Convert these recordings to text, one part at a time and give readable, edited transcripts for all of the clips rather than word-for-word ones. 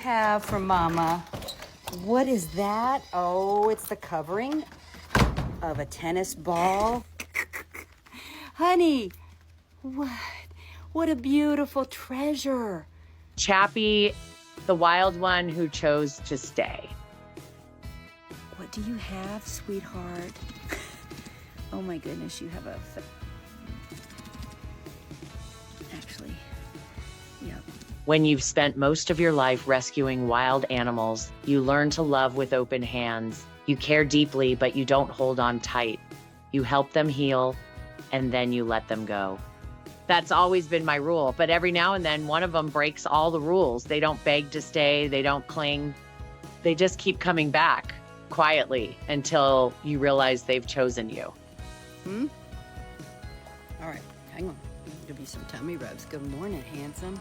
Have for Mama. What is that? Oh, it's the covering of a tennis ball. Honey, what a beautiful treasure. Chappy, the wild one who chose to stay. What do you have, sweetheart? Oh my goodness, you have a... Actually, yep. When you've spent most of your life rescuing wild animals, you learn to love with open hands. You care deeply, but you don't hold on tight. You help them heal, and then you let them go. That's always been my rule, but every now and then one of them breaks all the rules. They don't beg to stay, they don't cling. They just keep coming back quietly until you realize they've chosen you. All right, hang on. Give you some tummy rubs. Good morning, handsome.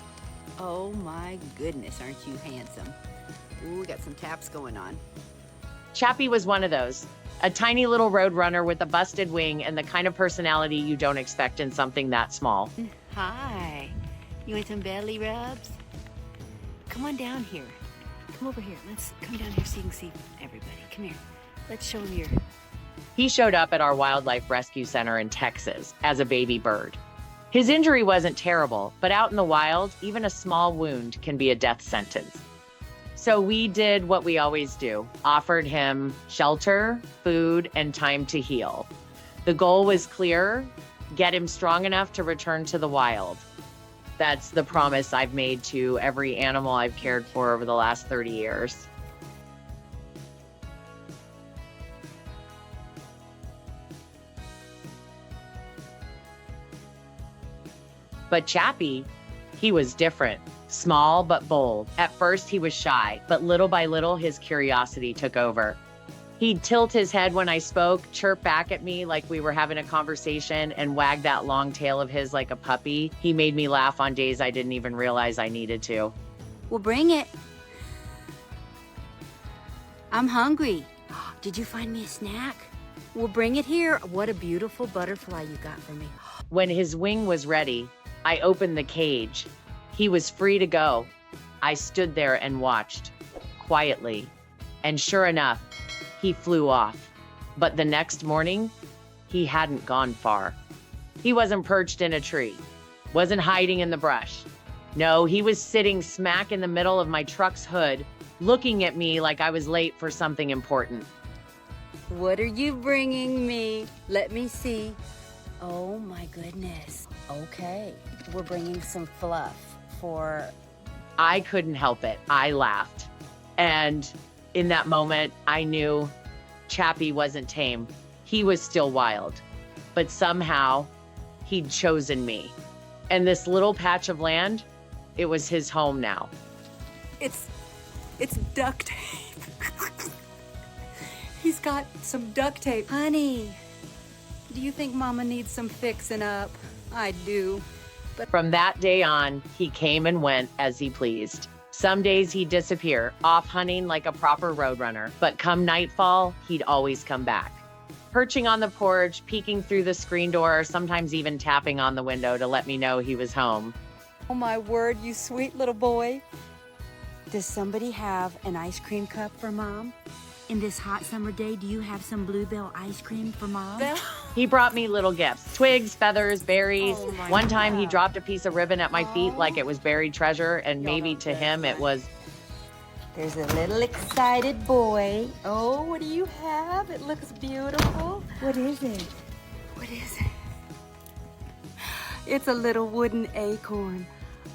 Oh my goodness, aren't you handsome? Ooh, we got some taps going on. Chappy was one of those. A tiny little roadrunner with a busted wing and the kind of personality you don't expect in something that small. Hi. You want some belly rubs? Come on down here. Come over here. Let's come down here so you can see everybody. Come here. Let's show them your... He showed up at our wildlife rescue center in Texas as a baby bird. His injury wasn't terrible, but out in the wild, even a small wound can be a death sentence. So we did what we always do, offered him shelter, food, and time to heal. The goal was clear: get him strong enough to return to the wild. That's the promise I've made to every animal I've cared for over the last 30 years. But Chappy, he was different. Small but bold. At first he was shy, but little by little his curiosity took over. He'd tilt his head when I spoke, chirp back at me like we were having a conversation, and wag that long tail of his like a puppy. He made me laugh on days I didn't even realize I needed to. Well, bring it. I'm hungry. Did you find me a snack? Well, bring it here. What a beautiful butterfly you got for me. When his wing was ready, I opened the cage. He was free to go. I stood there and watched, quietly. And sure enough, he flew off. But the next morning, he hadn't gone far. He wasn't perched in a tree, wasn't hiding in the brush. No, he was sitting smack in the middle of my truck's hood, looking at me like I was late for something important. What are you bringing me? Let me see. Oh my goodness. Okay, we're bringing some fluff for... I couldn't help it. I laughed. And in that moment, I knew Chappy wasn't tame. He was still wild. But somehow, he'd chosen me. And this little patch of land, it was his home now. It's duct tape. He's got some duct tape. Honey, do you think Mama needs some fixing up? I do. From that day on, he came and went as he pleased. Some days he'd disappear, off hunting like a proper roadrunner. But come nightfall, he'd always come back. Perching on the porch, peeking through the screen door, sometimes even tapping on the window to let me know he was home. Oh my word, you sweet little boy. Does somebody have an ice cream cup for Mom? In this hot summer day, do you have some Bluebell ice cream for Mom? He brought me little gifts, twigs, feathers, berries. Oh my One time he God. dropped a piece of ribbon at my feet like it was buried treasure, and maybe to him it was... There's a little excited boy. Oh, what do you have? It looks beautiful. What is it? What is it? It's a little wooden acorn.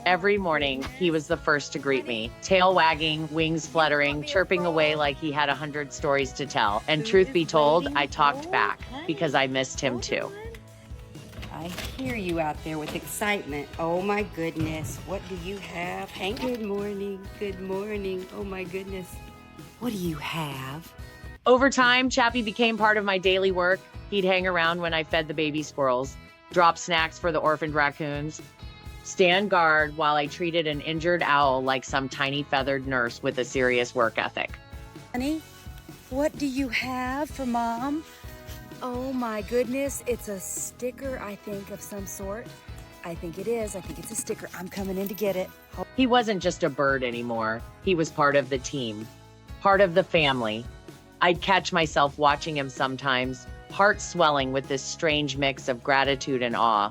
Every morning, he was the first to greet me, tail wagging, wings fluttering, chirping away like he had 100 stories to tell. And truth be told, I talked back because I missed him too. I hear you out there with excitement. Oh my goodness. What do you have? Hank? Good morning. Good morning. Oh my goodness. What do you have? Over time, Chappy became part of my daily work. He'd hang around when I fed the baby squirrels, drop snacks for the orphaned raccoons, stand guard while I treated an injured owl like some tiny feathered nurse with a serious work ethic. Honey, what do you have for Mom? Oh my goodness, it's a sticker, I think, of some sort. I think it is. I think it's a sticker. I'm coming in to get it. He wasn't just a bird anymore. He was part of the team, part of the family. I'd catch myself watching him sometimes, heart swelling with this strange mix of gratitude and awe.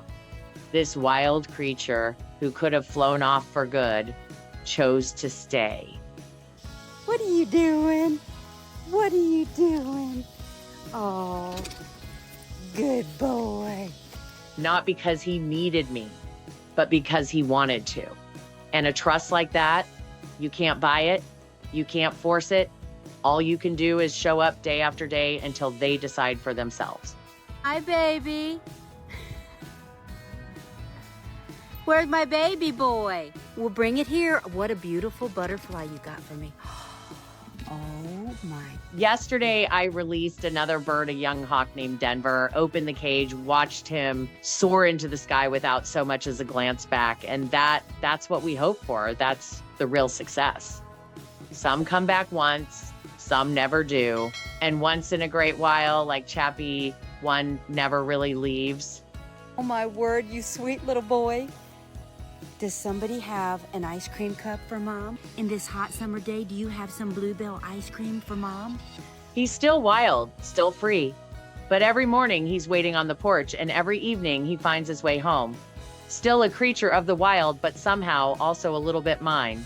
This wild creature, who could have flown off for good, chose to stay. What are you doing? What are you doing? Oh, good boy. Not because he needed me, but because he wanted to. And a trust like that, you can't buy it, you can't force it. All you can do is show up day after day until they decide for themselves. Hi, baby. Where's my baby boy? Well, bring it here. What a beautiful butterfly you got for me. Oh my. Yesterday, I released another bird, a young hawk named Denver, opened the cage, watched him soar into the sky without so much as a glance back. And that's what we hope for. That's the real success. Some come back once, some never do. And once in a great while, like Chappy, one never really leaves. Oh my word, you sweet little boy. Does somebody have an ice cream cup for Mom? In this hot summer day, do you have some Bluebell ice cream for Mom? He's still wild, still free. But every morning he's waiting on the porch, and every evening he finds his way home. Still a creature of the wild, but somehow also a little bit mine.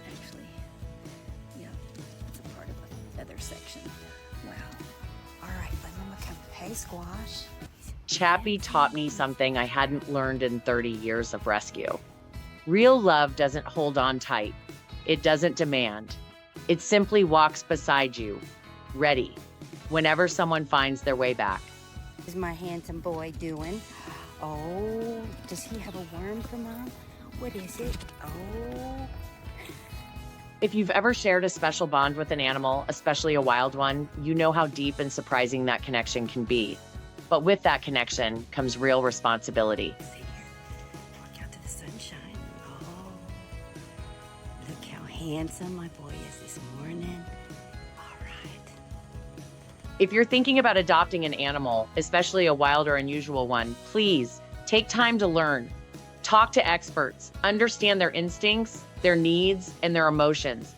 Actually, yep, it's a part of the feather section. Wow. All right, let Mama come. Hey, Squash. Chappy taught me something I hadn't learned in 30 years of rescue. Real love doesn't hold on tight. It doesn't demand. It simply walks beside you, ready, whenever someone finds their way back. What is my handsome boy doing? Oh, does he have a worm for Mom? What is it? Oh. If you've ever shared a special bond with an animal, especially a wild one, you know how deep and surprising that connection can be. But with that connection comes real responsibility. See here. Walk out to the sunshine. Oh. Look how handsome my boy is this morning. All right. If you're thinking about adopting an animal, especially a wild or unusual one, please take time to learn. Talk to experts, understand their instincts, their needs, and their emotions.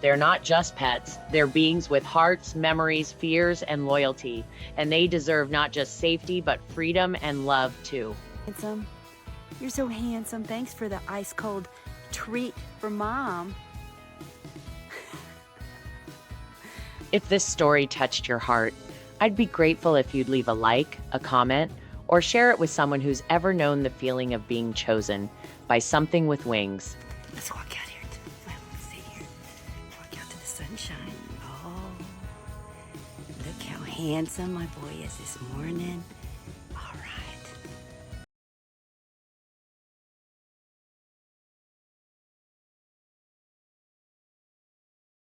They're not just pets, they're beings with hearts, memories, fears, and loyalty. And they deserve not just safety, but freedom and love too. Handsome. You're so handsome. Thanks for the ice cold treat for Mom. If this story touched your heart, I'd be grateful if you'd leave a like, a comment, or share it with someone who's ever known the feeling of being chosen by something with wings. Let's walk out here. Well, let's see here. Walk out to the sunshine. Oh, look how handsome my boy is this morning.